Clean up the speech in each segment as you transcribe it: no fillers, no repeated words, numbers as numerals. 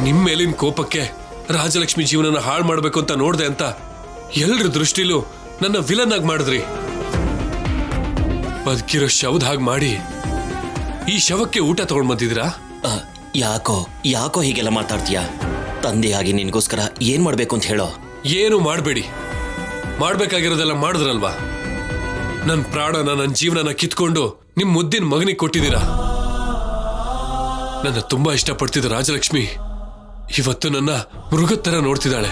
ನಿಮ್ ಮೇಲಿನ ಕೋಪಕ್ಕೆ ರಾಜಲಕ್ಷ್ಮಿ ಜೀವನನ ಹಾಳು ಮಾಡ್ಬೇಕು ಅಂತ ನೋಡ್ದೆ ಅಂತ ಎಲ್ರ ದೃಷ್ಟಿಲೂ ನನ್ನ ವಿಲನ್ ಆಗಿ ಮಾಡಿದ್ರಿ. ಬದುಕಿರೋ ಶವದ ಹಾಗೆ ಮಾಡಿ ಈ ಶವಕ್ಕೆ ಊಟ ತಗೊಂಡ್ ಬಂದಿದ್ದೀರಾ? ಯಾಕೋ ಹೀಗೆಲ್ಲ ಮಾತಾಡ್ತೀಯಾ? ತಂದೆಯಾಗಿ ನಿನ್ಗೋಸ್ಕರ ಏನ್ ಮಾಡ್ಬೇಕು ಅಂತ ಹೇಳೋ. ಏನು ಮಾಡಬೇಡಿ, ಮಾಡ್ಬೇಕಾಗಿರೋದೆಲ್ಲ ಮಾಡಿದ್ರಲ್ವಾ. ನನ್ನ ಪ್ರಾಣನ, ನನ್ನ ಜೀವನನ ಕಿತ್ಕೊಂಡು ನಿಮ್ ಮುದ್ದಿನ ಮಗನಿಗೆ ಕೊಟ್ಟಿದ್ದೀರಾ. ನನ್ನ ತುಂಬಾ ಇಷ್ಟಪಡ್ತಿದ್ದ ರಾಜಲಕ್ಷ್ಮಿ ಇವತ್ತು ನನ್ನ ಮೃಗದ ತರ ನೋಡ್ತಿದ್ದಾಳೆ.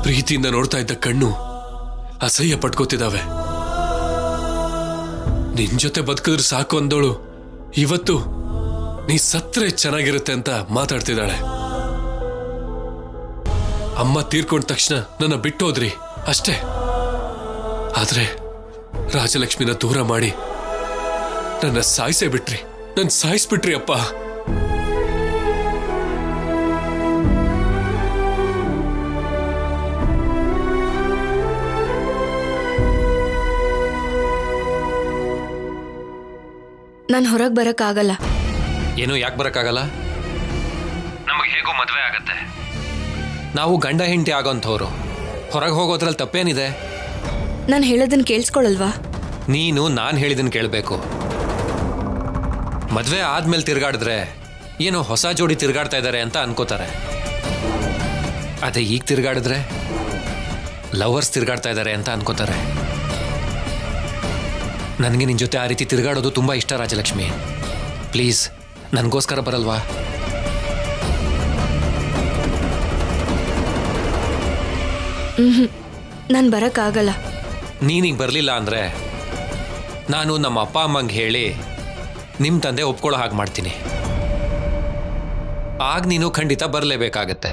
ಪ್ರೀತಿಯಿಂದ ನೋಡ್ತಾ ಇದ್ದ ಕಣ್ಣು ಅಸಹ್ಯ ಪಟ್ಕೋತಿದ್ದಾವೆ. ನಿನ್ ಜೊತೆ ಬದುಕಿದ್ರೆ ಸಾಕು ಅಂದೋಳು ಇವತ್ತು ನೀ ಸತ್ರೆ ಚೆನ್ನಾಗಿರುತ್ತೆ ಅಂತ ಮಾತಾಡ್ತಿದ್ದಾಳೆ. ಅಮ್ಮ ತೀರ್ಕೊಂಡ ತಕ್ಷಣ ನನ್ನ ಬಿಟ್ಟು ಹೋದ್ರಿ ಅಷ್ಟೇ. ಆದ್ರೆ ರಾಜಲಕ್ಷ್ಮಿನ ದೂರ ಮಾಡಿ ನನ್ನ ಸಾಯಿಸೇ ಬಿಟ್ರಿ. ನನ್ನ ಸಾಯಿಸ್ಬಿಟ್ರಿ ಅಪ್ಪ. ನಾನು ಹೊರಗೆ ಬರಕ್ಕಾಗಲ್ಲ. ಏನು ಯಾಕೆ ಬರೋಕ್ಕಾಗಲ್ಲ? ನಮಗೆ ಹೇಗೂ ಮದುವೆ ಆಗತ್ತೆ. ನಾವು ಗಂಡ ಹೆಂಡತಿ ಆಗೋಂಥವ್ರು. ಹೊರಗೆ ಹೋಗೋದ್ರಲ್ಲಿ ತಪ್ಪೇನಿದೆ? ನಾನು ಹೇಳೋದನ್ನ ಕೇಳಿಸ್ಕೊಳಲ್ವಾ? ನೀನು ನಾನು ಹೇಳಿದನ್ನು ಕೇಳಬೇಕು. ಮದುವೆ ಆದ್ಮೇಲೆ ತಿರ್ಗಾಡಿದ್ರೆ ಏನೋ ಹೊಸ ಜೋಡಿ ತಿರ್ಗಾಡ್ತಾ ಇದ್ದಾರೆ ಅಂತ ಅನ್ಕೋತಾರೆ. ಅದೇ ಈಗ ತಿರ್ಗಾಡಿದ್ರೆ ಲವರ್ಸ್ ತಿರ್ಗಾಡ್ತಾ ಇದ್ದಾರೆ ಅಂತ ಅನ್ಕೋತಾರೆ. ನನಗೆ ನಿನ್ನ ಜೊತೆ ಆ ರೀತಿ ತಿರ್ಗಾಡೋದು ತುಂಬ ಇಷ್ಟ ರಾಜಲಕ್ಷ್ಮಿ. ಪ್ಲೀಸ್ ನನಗೋಸ್ಕರ ಬರಲ್ವಾ? ನಾನು ಬರೋಕ್ಕಾಗಲ್ಲ. ನೀನೀಗ ಬರಲಿಲ್ಲ ಅಂದರೆ ನಾನು ನಮ್ಮ ಅಪ್ಪ ಅಮ್ಮಂಗೆ ಹೇಳಿ ನಿಮ್ಮ ತಂದೆ ಒಪ್ಕೊಳ್ಳೋ ಹಾಗೆ ಮಾಡ್ತೀನಿ. ಆಗ ನೀನು ಖಂಡಿತ ಬರಲೇಬೇಕಾಗತ್ತೆ.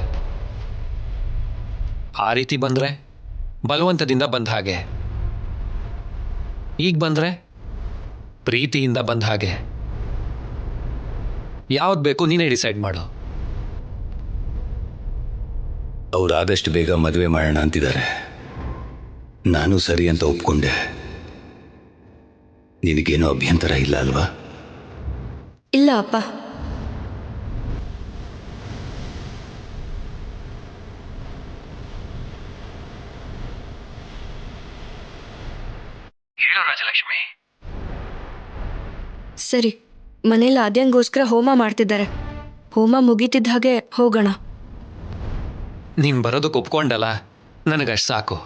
ಆ ರೀತಿ ಬಂದರೆ ಬಲವಂತದಿಂದ ಬಂದ ಹಾಗೆ, ಈಗ ಬಂದರೆ ಪ್ರೀತಿಯಿಂದ ಬಂದ ಹಾಗೆ. ಯಾವ್ದು ಬೇಕು ನೀನೇ ಡಿಸೈಡ್ ಮಾಡು. ಅವ್ರು ಆದಷ್ಟು ಬೇಗ ಮದುವೆ ಮಾಡೋಣ ಅಂತಿದ್ದಾರೆ. ನಾನು ಸರಿ ಅಂತ ಒಪ್ಕೊಂಡೆ. ನಿನಗೇನೋ ಅಭ್ಯಂತರ ಇಲ್ಲ ಅಲ್ವಾ? ಇಲ್ಲ ಅಪ್ಪ. ಹೇಳು ರಾಜಲಕ್ಷ್ಮಿ. ಸರಿ, ಮನೇಲಿ ಆದ್ಯಂಗೋಸ್ಕರ ಹೋಮ ಮಾಡ್ತಿದ್ದಾರೆ. ಹೋಮ ಮುಗೀತಿದ್ದ ಹಾಗೆ ಹೋಗೋಣ. ನೀನು ಬರೋದಕ್ಕೆ ಒಪ್ಕೊಂಡಲ್ಲ, ನನಗಷ್ಟು ಸಾಕು.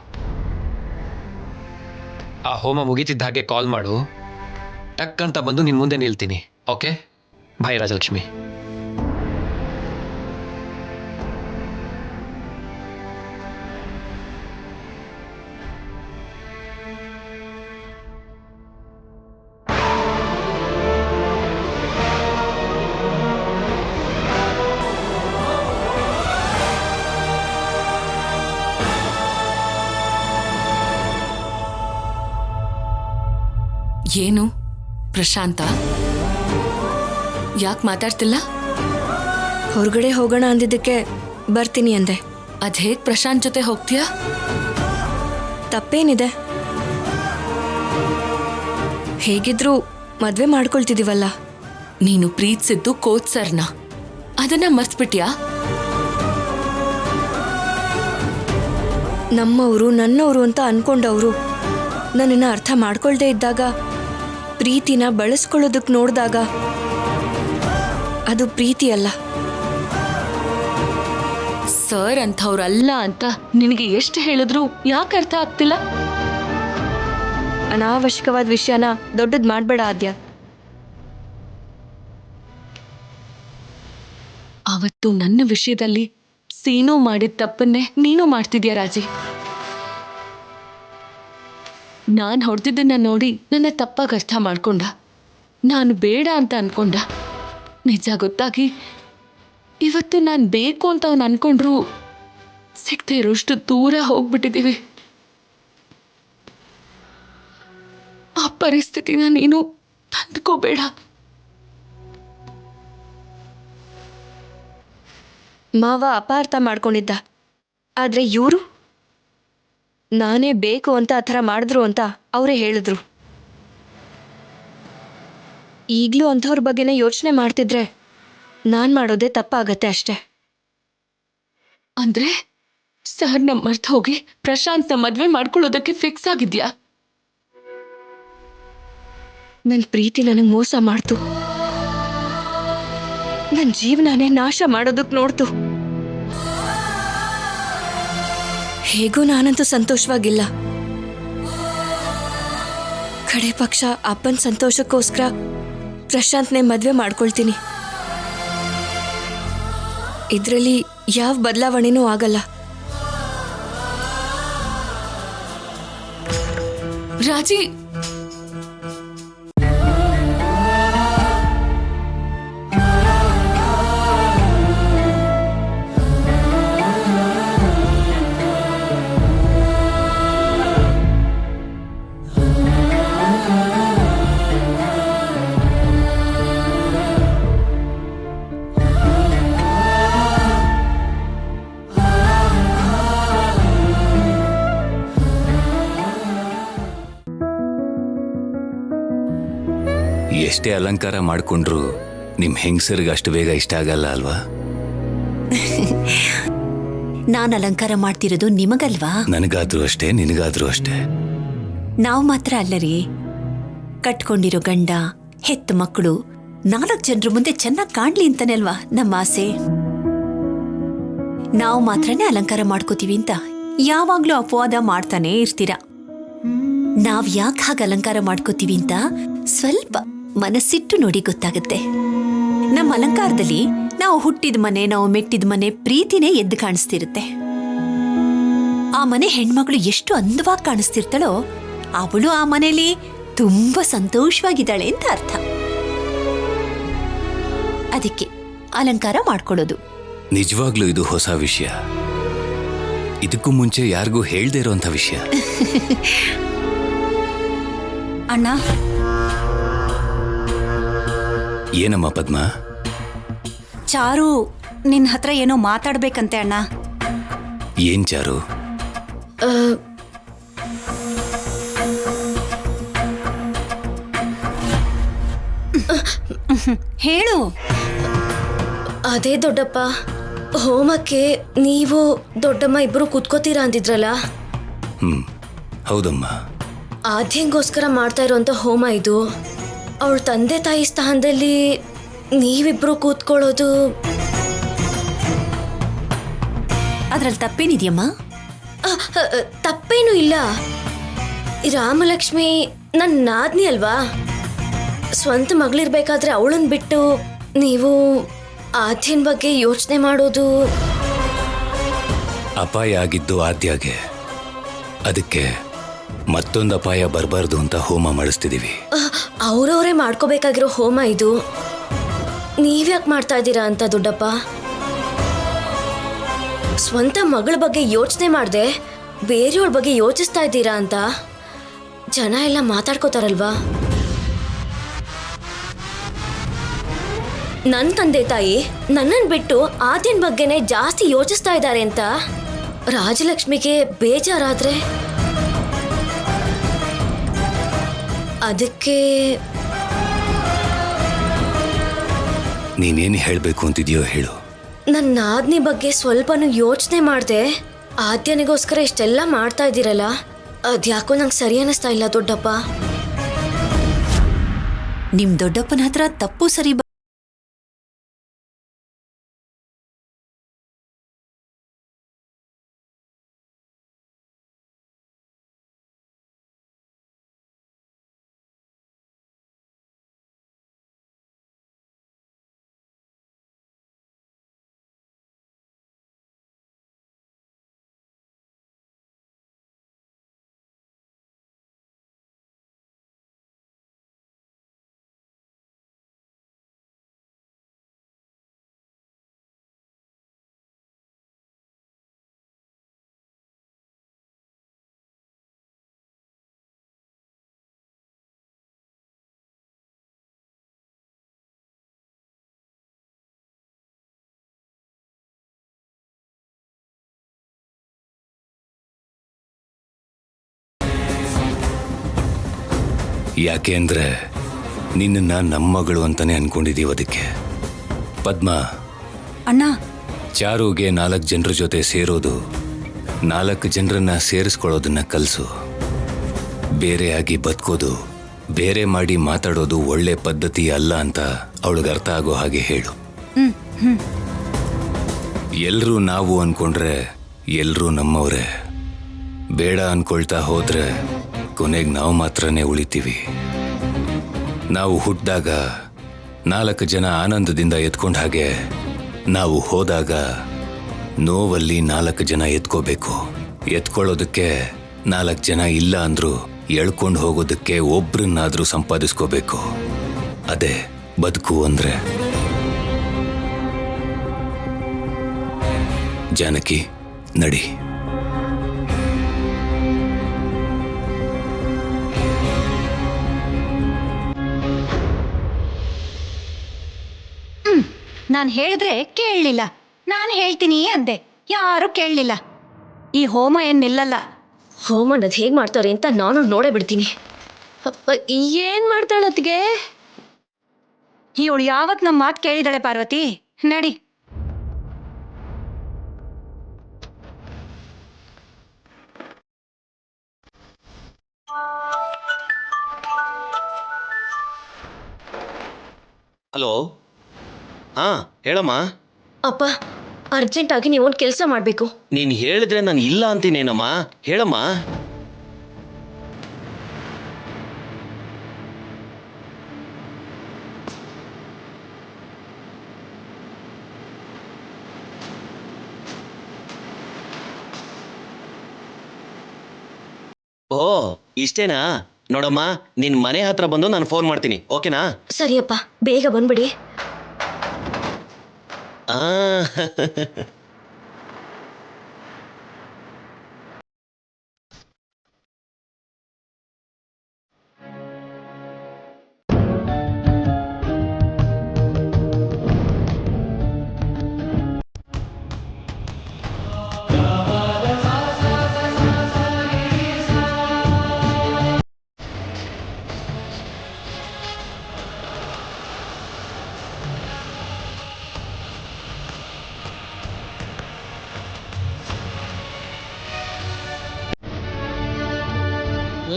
ಆ ಹೋಮ ಮುಗೀತಿದ್ದ ಹಾಗೆ ಕಾಲ್ ಮಾಡು. ಟಕ್ ಅಂತ ಬಂದು ನಿನ್ನ ಮುಂದೆ ನಿಲ್ತೀನಿ. Okay bye Rajalakshmi. ಏನು ಪ್ರಶಾಂತ, ಯಾಕೆ ಮಾತಾಡ್ತಿಲ್ಲ? ಹೊರಗಡೆ ಹೋಗೋಣ ಅಂದಿದ್ದಕ್ಕೆ ಬರ್ತೀನಿ ಅಂದೆ. ಅದ್ ಹೇಗ್ ಪ್ರಶಾಂತ್ ಜೊತೆ ಹೋಗ್ತೀಯಾ? ತಪ್ಪೇನಿದೆ? ಹೇಗಿದ್ರು ಮದ್ವೆ ಮಾಡ್ಕೊಳ್ತಿದೀವಲ್ಲ. ನೀನು ಪ್ರೀತಿಸಿದ್ದು ಕೋಚ್ ಸರ್ನ, ಅದನ್ನ ಮರ್ತ್ಬಿಟ್ಯಾ? ನಮ್ಮವರು ನನ್ನವರು ಅಂತ ಅನ್ಕೊಂಡವರು ನನ್ನನ್ನು ಅರ್ಥ ಮಾಡ್ಕೊಳ್ದೇ ಇದ್ದಾಗ, ಪ್ರೀತಿನ ಬಳಸ್ಕೊಳ್ಳೋದಕ್ಕೆ ನೋಡಿದಾಗ ಅದು ಪ್ರೀತಿ ಅಲ್ಲ. ಸರ್ ಅಂಥವ್ರಲ್ಲ ಅಂತ ನಿನಗೆ ಎಷ್ಟು ಹೇಳಿದ್ರು ಯಾಕೆ ಅರ್ಥ ಆಗ್ತಿಲ್ಲ? ಅನಾವಶ್ಯಕವಾದ ವಿಷಯನ ದೊಡ್ಡದು ಮಾಡಬೇಡ ಆದ್ಯ. ಅವತ್ತು ನನ್ನ ವಿಷಯದಲ್ಲಿ ಸೀನು ಮಾಡಿದ ತಪ್ಪನ್ನೇ ನೀನು ಮಾಡ್ತಿದ್ಯಾ ರಾಜಿ. ನಾನು ಹೊಡೆದಿದ್ದನ್ನ ನೋಡಿ ನನ್ನ ತಪ್ಪಾಗಿ ಅರ್ಥ ಮಾಡ್ಕೊಂಡ. ನಾನು ಬೇಡ ಅಂತ ಅನ್ಕೊಂಡ. ನಿಜ ಗೊತ್ತಾಗಿ ಇವತ್ತು ನಾನು ಬೇಕು ಅಂತ ಅವನು ಅನ್ಕೊಂಡ್ರು ಸಿಗದೆ ಇರೋಷ್ಟು ದೂರ ಹೋಗ್ಬಿಟ್ಟಿದ್ದೀವಿ. ಆ ಪರಿಸ್ಥಿತಿನ ನೀನು ತಂದ್ಕೋಬೇಡ. ಮಾವ ಅಪಾರ್ಥ ಮಾಡ್ಕೊಂಡಿದ್ದ. ಆದ್ರೆ ಇವರು ನಾನೇ ಬೇಕು ಅಂತ ಆ ಥರ ಮಾಡಿದ್ರು ಅಂತ ಅವರೇ ಹೇಳಿದ್ರು. ಈಗಲೂ ಅಂಥವ್ರ ಬಗ್ಗೆನೇ ಯೋಚನೆ ಮಾಡ್ತಿದ್ರೆ ನಾನು ಮಾಡೋದೇ ತಪ್ಪಾಗತ್ತೆ ಅಷ್ಟೆ. ಅಂದ್ರೆ ಸರ್ನ ಮರ್ತು ಹೋಗಿ ಪ್ರಶಾಂತ್ನ ಮದ್ವೆ ಮಾಡ್ಕೊಳ್ಳೋದಕ್ಕೆ ಫಿಕ್ಸ್ ಆಗಿದ್ಯಾ? ನನ್ನ ಪ್ರೀತಿ ನನಗೆ ಮೋಸ ಮಾಡ್ತು, ನನ್ನ ಜೀವನನೇ ನಾಶ ಮಾಡೋದಕ್ಕೆ ನೋಡ್ತು. ಹೇಗೂ ನಾನಂತೂ ಸಂತೋಷವಾಗಿಲ್ಲ. ಕಡೆ ಪಕ್ಷ ಅಪ್ಪನ ಸಂತೋಷಕ್ಕೋಸ್ಕರ ಪ್ರಶಾಂತ್ನೇ ಮದ್ವೆ ಮಾಡ್ಕೊಳ್ತೀನಿ. ಇದರಲ್ಲಿ ಯಾವ ಬದಲಾವಣೆನೂ ಆಗಲ್ಲ. ರಾಜಿ, ಎಷ್ಟೇ ಅಲಂಕಾರ ಮಾಡ್ಕೊಂಡ್ರು ನಿಮ್ ಹೆಂಗಸರಿಗೆ ಅಷ್ಟು ಬೇಗ ಇಷ್ಟ ಆಗಲ್ಲ ಅಲ್ವಾ? ನಾನ್ ಅಲಂಕಾರ ಮಾಡ್ತಿರೋದು ನಿಮಗಲ್ವಾ? ನನಗಾದ್ರೂ ಅಷ್ಟೇ, ನಿನಗಾದ್ರೂ ಅಷ್ಟೇ. ನಾವು ಮಾತ್ರ ಅಲ್ಲರಿ, ಕಟ್ಕೊಂಡಿರೋ ಗಂಡ, ಹೆತ್ತ ಮಕ್ಕಳು 4 ಜನರ ಮುಂದೆ ಚೆನ್ನಾಗಿ ಕಾಣ್ಲಿ ಅಂತಾನೆ ಅಲ್ವಾ ನಮ್ಮ ಆಸೆ. ನಾವು ಮಾತ್ರನೇ ಅಲಂಕಾರ ಮಾಡ್ಕೋತೀವಿ ಅಂತ ಯಾವಾಗ್ಲೂ ಅಪವಾದ ಮಾಡ್ತಾನೆ ಇರ್ತೀರ. ನಾವ್ ಯಾಕೆ ಹಾಗೆ ಅಲಂಕಾರ ಮಾಡ್ಕೋತೀವಿ ಅಂತ ಸ್ವಲ್ಪ ಮನಸ್ಸಿಟ್ಟು ನೋಡಿ ಗೊತ್ತಾಗುತ್ತೆ. ನಮ್ಮ ಅಲಂಕಾರದಲ್ಲಿ ನಾವು ಹುಟ್ಟಿದ ಮನೆ, ನಾವು ಮೆಟ್ಟಿದ ಮನೆ, ಪ್ರೀತಿನೇ ಎದ್ದು ಕಾಣಿಸ್ತಿರುತ್ತೆ. ಆ ಮನೆ ಹೆಣ್ಮಗಳು ಎಷ್ಟು ಅಂದವಾಗಿ ಕಾಣಿಸ್ತಿರ್ತಾಳೋ ಅವಳು ಆ ಮನೇಲಿ ತುಂಬಾ ಸಂತೋಷವಾಗಿದ್ದಾಳೆ ಅಂತ ಅರ್ಥ. ಅದಕ್ಕೆ ಅಲಂಕಾರ ಮಾಡ್ಕೊಳ್ಳೋದು. ನಿಜವಾಗ್ಲೂ ಇದು ಹೊಸ ವಿಷಯ, ಇದಕ್ಕೂ ಮುಂಚೆ ಯಾರಿಗೂ ಹೇಳ್ದೇ ಇರೋಂಥ ವಿಷಯ. ಅಣ್ಣ, ಏನಮ್ಮ ಪದ್ಮ? ಚಾರು ನಿನ್ ಹತ್ರ ಏನೋ ಮಾತಾಡ್ಬೇಕಂತೆ ಅಣ್ಣ. ಏನ್ ಚಾರು? ಹೇಳು. ಅದೇ ದೊಡ್ಡಪ್ಪ, ಹೋಮಕ್ಕೆ ನೀವು ದೊಡ್ಡಮ್ಮ ಇಬ್ರು ಕೂತ್ಕೋತೀರಾ ಅಂದಿದ್ರಲ್ಲ? ಹೌದಮ್ಮ. ಆದ್ಯಂಗೋಸ್ಕರ ಮಾಡ್ತಾ ಇರೋಂಥ ಹೋಮ ಇದು. ಅವಳ ತಂದೆ ತಾಯಿ ಸ್ಥಾನದಲ್ಲಿ ನೀವಿಬ್ರು ಕೂತ್ಕೊಳ್ಳೋದು ಅದ್ರಲ್ಲಿ ತಪ್ಪೇನಿದೆಯಮ್ಮ? ತಪ್ಪೇನೂ ಇಲ್ಲ. ರಾಮಲಕ್ಷ್ಮಿ ನನ್ನ ನಾದ್ನಿ ಅಲ್ವಾ? ಸ್ವಂತ ಮಗಳಿರ್ಬೇಕಾದ್ರೆ ಅವಳನ್ನ ಬಿಟ್ಟು ನೀವು ಆದ್ಯನ ಬಗ್ಗೆ ಯೋಚನೆ ಮಾಡೋದು ಅಪಾಯ ಆಗಿದ್ದು ಆದ್ಯಾಗೆ, ಅದಕ್ಕೆ ಮತ್ತೊಂದು ಅಪಾಯ ಬರಬಾರ್ದು ಅಂತ ಹೋಮ ಮಾಡಿಸ್ತಿದೀವಿ. ಅವ್ರವರೇ ಮಾಡ್ಕೋಬೇಕಾಗಿರೋ ಹೋಮ ಇದು. ನೀವ್ಯಾಕೆ ಮಾಡ್ತಾ ಇದ್ದೀರಾ ಅಂತ ದೊಡ್ಡಪ್ಪ? ಸ್ವಂತ ಮಗಳ ಬಗ್ಗೆ ಯೋಚನೆ ಮಾಡದೆ ಬೇರೆಯವ್ರ ಬಗ್ಗೆ ಯೋಚಿಸ್ತಾ ಇದ್ದೀರಾ ಅಂತ ಜನ ಎಲ್ಲ ಮಾತಾಡ್ಕೋತಾರಲ್ವಾ? ನನ್ನ ತಂದೆ ತಾಯಿ ನನ್ನನ್ನು ಬಿಟ್ಟು ಆದ್ಯನ ಬಗ್ಗೆನೇ ಜಾಸ್ತಿ ಯೋಚಿಸ್ತಾ ಇದ್ದಾರೆ ಅಂತ ರಾಜಲಕ್ಷ್ಮಿಗೆ ಬೇಜಾರಾದ್ರೆ ಅದಕ್ಕೆ ನೀನೇನು ಹೇಳಬೇಕು ಅಂತಿದ್ಯೋ ಹೇಳು. ನನ್ನ ನಾದ್ನಿ ಬಗ್ಗೆ ಸ್ವಲ್ಪನೂ ಯೋಚನೆ ಮಾಡದೆ ಆದ್ಯನಿಗೋಸ್ಕರ ಇಷ್ಟೆಲ್ಲ ಮಾಡ್ತಾ ಇದ್ದೀರಲ್ಲ, ಅದ್ಯಾಕೋ ನಂಗೆ ಸರಿ ಅನ್ನಿಸ್ತಾ ಇಲ್ಲ ದೊಡ್ಡಪ್ಪ. ನಿಮ್ ದೊಡ್ಡಪ್ಪನ ಹತ್ರ ತಪ್ಪು ಸರಿ ಯಾಕೆ ಅಂದ್ರೆ ನಿನ್ನ ನಮ್ಮ ಮಗಳು ಅಂತಾನೆ ಅನ್ಕೊಂಡಿದೀವಿ. ಅದಕ್ಕೆ ಪದ್ಮ, ಅಣ್ಣ, ಚಾರುಗೆ 4 ಜನರ ಜೊತೆ ಸೇರೋದು, 4 ಜನರನ್ನ ಸೇರಿಸ್ಕೊಳ್ಳೋದನ್ನ ಕಲಿಸು. ಬೇರೆಯಾಗಿ ಬದುಕೋದು, ಬೇರೆ ಮಾಡಿ ಮಾತಾಡೋದು ಒಳ್ಳೆ ಪದ್ಧತಿ ಅಲ್ಲ ಅಂತ ಅವಳಿಗೆ ಅರ್ಥ ಆಗೋ ಹಾಗೆ ಹೇಳು. ಎಲ್ರೂ ನಾವು ಅನ್ಕೊಂಡ್ರೆ ಎಲ್ರೂ ನಮ್ಮವ್ರೆ. ಬೇಡ ಅನ್ಕೊಳ್ತಾ ಹೋದ್ರೆ ಕೊನೆಗೆ ನಾವು ಮಾತ್ರನೇ ಉಳಿತೀವಿ. ನಾವು ಹುಟ್ಟಿದಾಗ 4 ಜನ ಆನಂದದಿಂದ ಎತ್ಕೊಂಡ ಹಾಗೆ ನಾವು ಹೋದಾಗ ನೋವಲ್ಲಿ 4 ಜನ ಎತ್ಕೋಬೇಕು. ಎತ್ಕೊಳ್ಳೋದಕ್ಕೆ 4 ಜನ ಇಲ್ಲ ಅಂದ್ರು ಎಳ್ಕೊಂಡು ಹೋಗೋದಕ್ಕೆ ಒಬ್ರನ್ನಾದ್ರೂ ಸಂಪಾದಿಸ್ಕೋಬೇಕು. ಅದೇ ಬದುಕು ಅಂದ್ರೆ. ಜಾನಕಿ, ನಡಿ. ನಾನು ಹೇಳಿದ್ರೆ ಕೇಳಲಿಲ್ಲ. ನಾನು ಹೇಳ್ತೀನಿ ಅಂದೆ, ಯಾರು ಕೇಳಲಿಲ್ಲ. ಈ ಹೋಮ ಏನ್ ನಿಲ್ಲಲ್ಲ. ಹೋಮನ್ ಅದು ಹೇಗೆ ಮಾಡ್ತಾರೆ ಅಂತ ನಾನು ನೋಡೇ ಬಿಡ್ತೀನಿ. ಏನ್ ಮಾಡ್ತಾಳತ್ತಿಗೆ? ಇವಳು ಯಾವತ್ ನಮ್ಮ ಮಾತು ಕೇಳಿದಾಳೆ ಪಾರ್ವತಿ? ನಡಿ. ಹಲೋ. ಹಾಂ, ಹೇಳಮ್ಮ. ಅಪ್ಪ, ಅರ್ಜೆಂಟಾಗಿ ನೀವೊಂದು ಕೆಲಸ ಮಾಡಬೇಕು. ನೀನು ಹೇಳಿದ್ರೆ ನಾನು ಇಲ್ಲ ಅಂತೀನೇನಮ್ಮ. ಹೇಳಮ್ಮ. ಓ, ಇಷ್ಟೇನಾ? ನೋಡಮ್ಮ, ನಿನ್ನ ಮನೆ ಹತ್ರ ಬಂದು ನಾನು ಫೋನ್ ಮಾಡ್ತೀನಿ, ಓಕೆನಾ? ಸರಿಯಪ್ಪ, ಬೇಗ ಬಂದ್ಬಿಡಿ. ಆ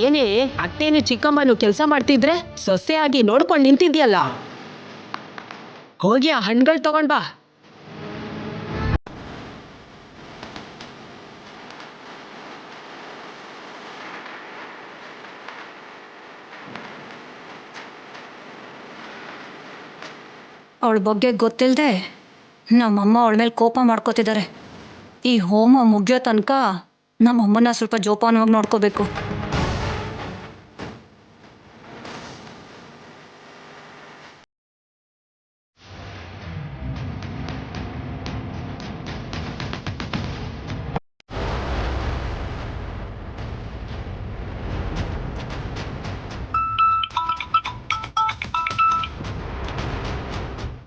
ಏನೇ ಅತ್ತೇನು ಚಿಕ್ಕಮ್ಮನು ಕೆಲಸ ಮಾಡ್ತಿದ್ರೆ ಸೊಸೆಯಾಗಿ ನೋಡ್ಕೊಂಡು ನಿಂತಿದ್ಯಲ್ಲ, ಹೋಗಿ ಆ ಹಣ್ಗಳು ತಗೊಂಡ್ ಬಾ. ಅವಳ ಬಗ್ಗೆ ಗೊತ್ತಿಲ್ಲದೆ ನಮ್ಮಮ್ಮ ಅವಳ ಮೇಲೆ ಕೋಪ ಮಾಡ್ಕೋತಿದ್ದಾರೆ. ಈ ಹೋಮ ಮುಗಿಯೋ ತನಕ ನಮ್ಮಮ್ಮನ ಸ್ವಲ್ಪ ಜೋಪಾನವಾಗಿ ನೋಡ್ಕೋಬೇಕು.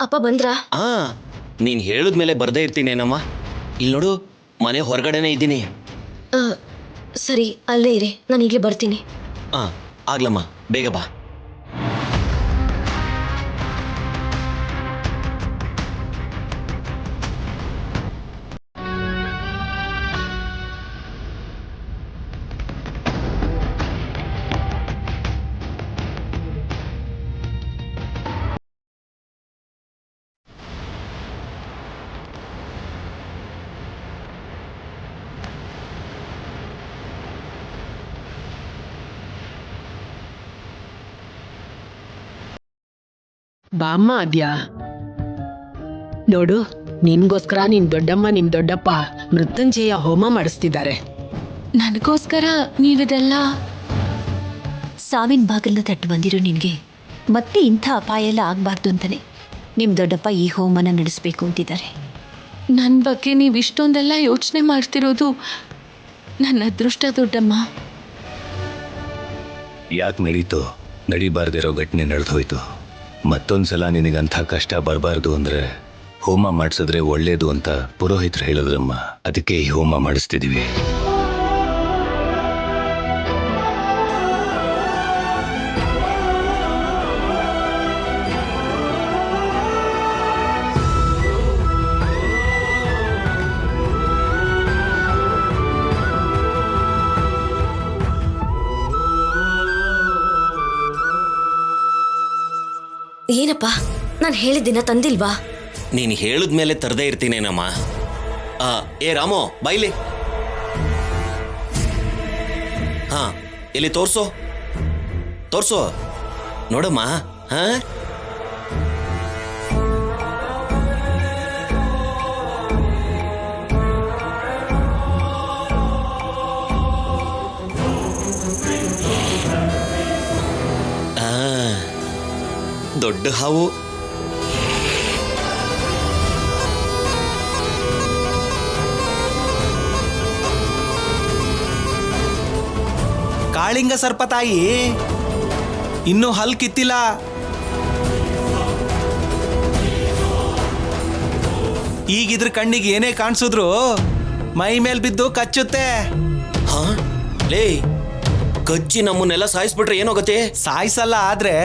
ಅಪ್ಪ ಬಂದ್ರಾ? ನೀನು ಹೇಳಿದ್ಮೇಲೆ ಬರ್ದೇ ಇರ್ತೀನೇನಮ್ಮ. ಇಲ್ಲಿ ನೋಡು, ಮನೆ ಹೊರಗಡೆನೇ ಇದ್ದೀನಿ. ಸರಿ, ಅಲ್ಲೇ ಇರಿ, ನಾನು ಈಗಲೇ ಬರ್ತೀನಿ. ಹಾಂ, ಆಗ್ಲಮ್ಮ, ಬೇಗ ಬಾ. ಬಾಮ್ಮ ಅದ್ಯಾ, ನೋಡು, ನಿನ್ಗೋಸ್ಕರ ನಿನ್ ದೊಡ್ಡಮ್ಮ ನಿನ್ ದೊಡ್ಡಪ್ಪ ಮೃತ್ಯುಂಜಯ ಹೋಮ ಮಾಡಿಸ್ತಿದ್ದಾರೆ. ನನಗೋಸ್ಕರ ನೀವಿದೆಲ್ಲ ಸಾವಿನ ಬಾಗಿಲನ್ನ ತಟ್ಟು ಬಂದಿರೋ ನಿನಗೆ ಮತ್ತೆ ಇಂಥ ಅಪಾಯ ಎಲ್ಲ ಆಗಬಾರ್ದು ಅಂತಾನೆ ನಿಮ್ಮ ದೊಡ್ಡಪ್ಪ ಈ ಹೋಮನ ನಡೆಸಬೇಕು ಅಂತಿದ್ದಾರೆ. ನನ್ನ ಬಗ್ಗೆ ನೀವು ಇಷ್ಟೊಂದೆಲ್ಲ ಯೋಚನೆ ಮಾಡ್ತಿರೋದು ನನ್ನ ಅದೃಷ್ಟ ದೊಡ್ಡಮ್ಮ. ಯಾಕೆ ನಡೀತು? ನಡಿಬಾರ್ದಿರೋ ಘಟನೆ ನಡೆದು ಹೋಯ್ತು. ಮತ್ತೊಂದ್ಸಲ ನಿನಗಂಥ ಕಷ್ಟ ಬರಬಾರ್ದು ಅಂದ್ರೆ ಹೋಮ ಮಾಡಿಸಿದ್ರೆ ಒಳ್ಳೇದು ಅಂತ ಪುರೋಹಿತರು ಹೇಳಿದ್ರಮ್ಮ. ಅದಕ್ಕೆ ಈ ಹೋಮ ಮಾಡಿಸ್ತಿದೀವಿ. ಏನಪ್ಪ ನಾನು ಹೇಳಿದ್ದಿನ ತಂದಿಲ್ವಾ? ನೀನು ಹೇಳಿದ್ಮೇಲೆ ತರದೇ ಇರ್ತೀನೇನಮ್ಮ. ಏ ರಾಮು ಬೈಲಿ. ಹಾ ಇಲ್ಲಿ ತೋರ್ಸು ತೋರ್ಸು ನೋಡಮ್ಮ. ಹಾ ದೊಡ್ಡ ಹಾವು. ಕಾಳಿಂಗ ಸರ್ಪ ತಾಯಿ, ಇನ್ನೂ ಹಲ್ ಕಿತ್ತಿಲ್ಲ. ಈಗಿದ್ರ ಕಣ್ಣಿಗೆ ಏನೇ ಕಾಣಿಸಿದ್ರು ಮೈ ಮೇಲ್ ಬಿದ್ದು ಕಚ್ಚುತ್ತೆ. ಹಾ ಲೇ, ಕಚ್ಚಿ ನಮ್ಮನ್ನೆಲ್ಲ ಸಾಯಿಸ್ಬಿಟ್ರೆ ಏನಾಗತ್ತೆ? ಸಾಯಿಸಲ್ಲ, ಆದ್ರೆ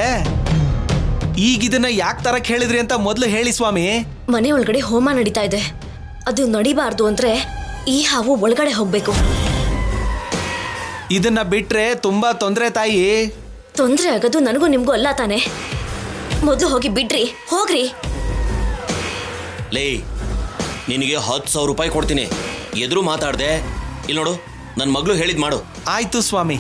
ಈಗಿದನ್ನ ಯಾಕೆ ತರಕ್ ಹೇಳಿದ್ರಿ ಅಂತ ಮೊದಲು ಹೇಳಿ ಸ್ವಾಮಿ. ಮನೆ ಒಳಗಡೆ ಹೋಮ ನಡೀತಾ ಇದೆ. ಅದು ನಡಿಬಾರ್ದು ಅಂದ್ರೆ ಈ ಹಾವು ಒಳಗಡೆ ಹೋಗ್ಬೇಕು. ಇದನ್ನ ಬಿಟ್ರೆ ತುಂಬಾ ತೊಂದರೆ ತಾಯಿ. ತೊಂದ್ರೆ ಆಗೋದು ನನಗೂ ನಿಮ್ಗೂ ಅಲ್ಲ ತಾನೆ. ಮೊದಲು ಹೋಗಿ ಬಿಡ್ರಿ, ಹೋಗ್ರಿ. ಲೇ, ನಿನಗೆ 10,000 ರೂಪಾಯಿ ಕೊಡ್ತೀನಿ, ಎದುರು ಮಾತಾಡ್ದೆ. ಇಲ್ಲಿ ನೋಡು, ನನ್ನ ಮಗಳು ಹೇಳಿದ್ ಮಾಡು. ಆಯ್ತು ಸ್ವಾಮಿ.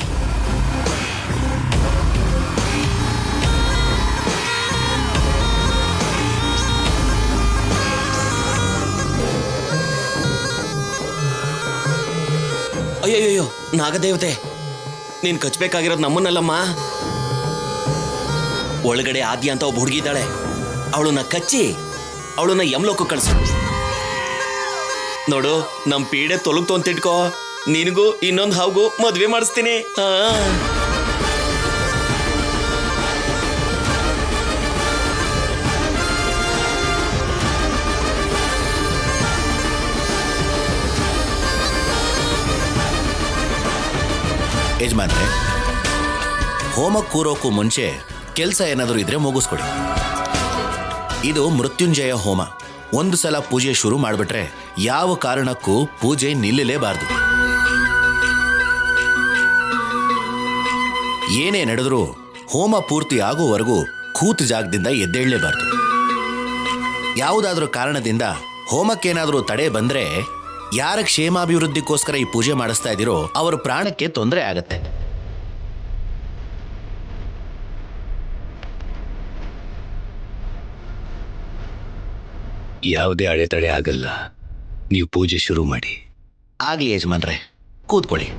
ಅಯ್ಯಯ್ಯೋ, ನಾಗದೇವತೆ, ನೀನ್ ಕಚ್ಬೇಕಾಗಿರೋದು ನಮ್ಮನ್ನಲ್ಲಮ್ಮ. ಒಳಗಡೆ ಆದ್ಯ ಅಂತ ಒಬ್ಬ ಹುಡುಗಿ ಇದ್ದಾಳೆ, ಅವಳನ್ನ ಕಚ್ಚಿ ಅವಳನ್ನ ಯಮಲೋಕ ಕಳ್ಸು. ನೋಡು, ನಮ್ ಪೀಡೆ ತೊಲಗ್ತು ಅಂತ ಇಟ್ಕೋ, ನಿನಗೂ ಇನ್ನೊಂದು ಹಾವು ಮದ್ವೆ ಮಾಡಿಸ್ತೀನಿ. ಯಜಮಾನ್ರೆ, ಹೋಮಕ್ಕೆ ಕೂರೋಕ್ಕೂ ಮುಂಚೆ ಕೆಲಸ ಏನಾದರೂ ಇದ್ರೆ ಮುಗಿಸ್ಕೊಡಿ. ಇದು ಮೃತ್ಯುಂಜಯ ಹೋಮ. ಒಂದು ಸಲ ಪೂಜೆ ಶುರು ಮಾಡಿಬಿಟ್ರೆ ಯಾವ ಕಾರಣಕ್ಕೂ ಪೂಜೆ ನಿಲ್ಲಲೇಬಾರದು. ಏನೇ ನಡೆದರೂ ಹೋಮ ಪೂರ್ತಿ ಆಗುವವರೆಗೂ ಕೂತು ಜಾಗದಿಂದ ಎದ್ದೇಳಲೇಬಾರದು. ಯಾವುದಾದ್ರೂ ಕಾರಣದಿಂದ ಹೋಮಕ್ಕೇನಾದರೂ ತಡೆ ಬಂದ್ರೆ ಯಾರ ಕ್ಷೇಮಾಭಿವೃದ್ಧಿಗೋಸ್ಕರ ಈ ಪೂಜೆ ಮಾಡಿಸ್ತಾ ಇದ್ದೀರೋ ಅವರ ಪ್ರಾಣಕ್ಕೆ ತೊಂದರೆ ಆಗತ್ತೆ. ಯಾವುದೇ ಅಡೆತಡೆ ಆಗಲ್ಲ. ನೀವು ಪೂಜೆ ಶುರು ಮಾಡಿ. ಆಗಲಿ ಯಜಮಾನ್ರೆ, ಕೂತ್ಕೊಳ್ಳಿ.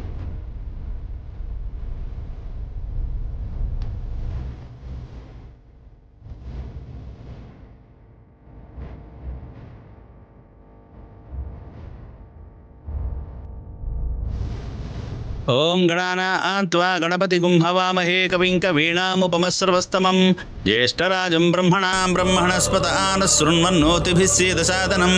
ಓಂ ಗಣಾನಾನ್ತ್ವಾ ಗಣಪತಿಗುಂ ಹವಾಮಹೇ ಕವಿಂ ಕವೀನಾಮುಪಮಸ್ರವಸ್ತಮಂ ಜ್ಯೇಷ್ಠರಾಜಂ ಬ್ರಹ್ಮಣಾಂ ಬ್ರಹ್ಮಣಸ್ಪತ ಆನಃ ಶೃಣ್ವನ್ನೋತಿಭಿಃ ಸೇದಸಾದನಂ.